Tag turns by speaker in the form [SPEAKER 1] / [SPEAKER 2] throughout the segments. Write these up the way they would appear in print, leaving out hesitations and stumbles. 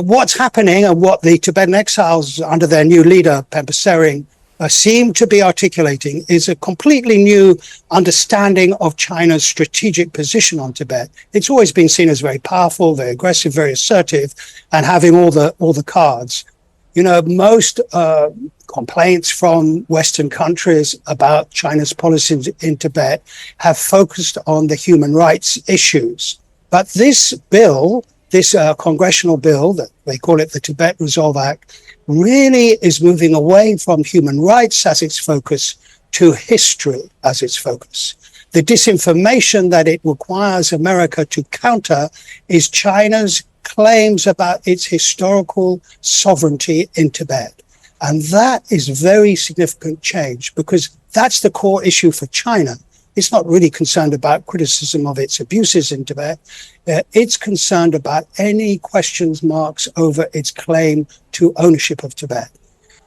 [SPEAKER 1] What's happening and what the Tibetan exiles under their new leader, Pemba Tsering, seem to be articulating is a completely new understanding of China's strategic position on Tibet. It's always been seen as very powerful, very aggressive, very assertive, and having all the cards. You know, most complaints from Western countries about China's policies in Tibet have focused on the human rights issues. But this bill, this congressional bill, that they call it the Tibet Resolve Act, really is moving away from human rights as its focus to history as its focus. The disinformation that it requires America to counter is China's claims about its historical sovereignty in Tibet. And that is very significant change because that's the core issue for China. It's not really concerned about criticism of its abuses in Tibet. It's concerned about any questions marks over its claim to ownership of Tibet.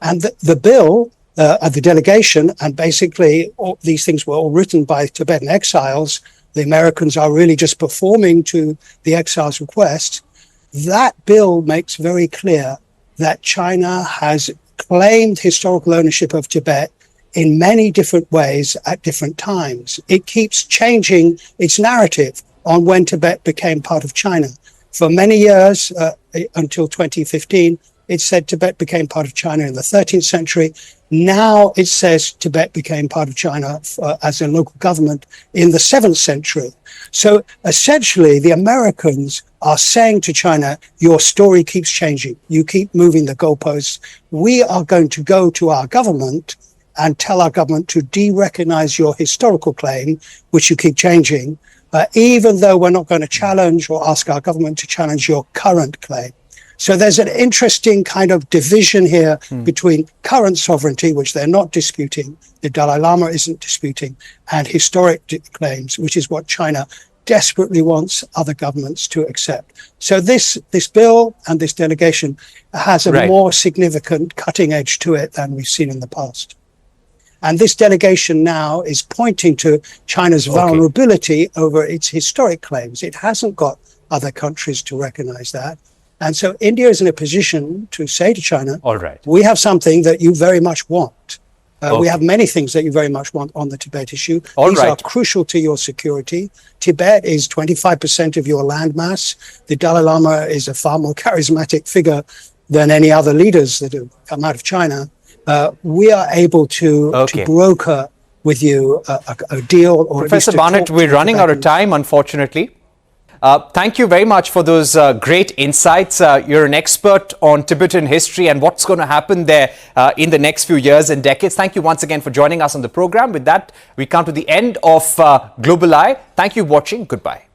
[SPEAKER 1] And the bill, the delegation, and basically all these things were all written by Tibetan exiles. The Americans are really just performing to the exiles' request. That bill makes very clear that China has claimed historical ownership of Tibet in many different ways at different times. It keeps changing its narrative on when Tibet became part of China. For many years, until 2015, it said Tibet became part of China in the 13th century. Now it says Tibet became part of China as a local government in the 7th century. So essentially, the Americans are saying to China, your story keeps changing. You keep moving the goalposts. We are going to go to our government and tell our government to de-recognize your historical claim, which you keep changing, even though we're not going to challenge or ask our government to challenge your current claim. So there's an interesting kind of division here between current sovereignty, which they're not disputing, the Dalai Lama isn't disputing, and historic claims, which is what China desperately wants other governments to accept. So this bill and this delegation has a more significant cutting edge to it than we've seen in the past. And this delegation now is pointing to China's vulnerability over its historic claims. It hasn't got other countries to recognize that. And so India is in a position to say to China, we have something that you very much want. We have many things that you very much want on the Tibet issue. These are crucial to your security. Tibet is 25% of your landmass. The Dalai Lama is a far more charismatic figure than any other leaders that have come out of China. We are able to broker with you a deal. Or
[SPEAKER 2] Professor Barnett, we're running out of time, unfortunately. Thank you very much for those great insights. You're an expert on Tibetan history and what's going to happen there in the next few years and decades. Thank you once again for joining us on the program. With that, we come to the end of Global Eye. Thank you for watching. Goodbye.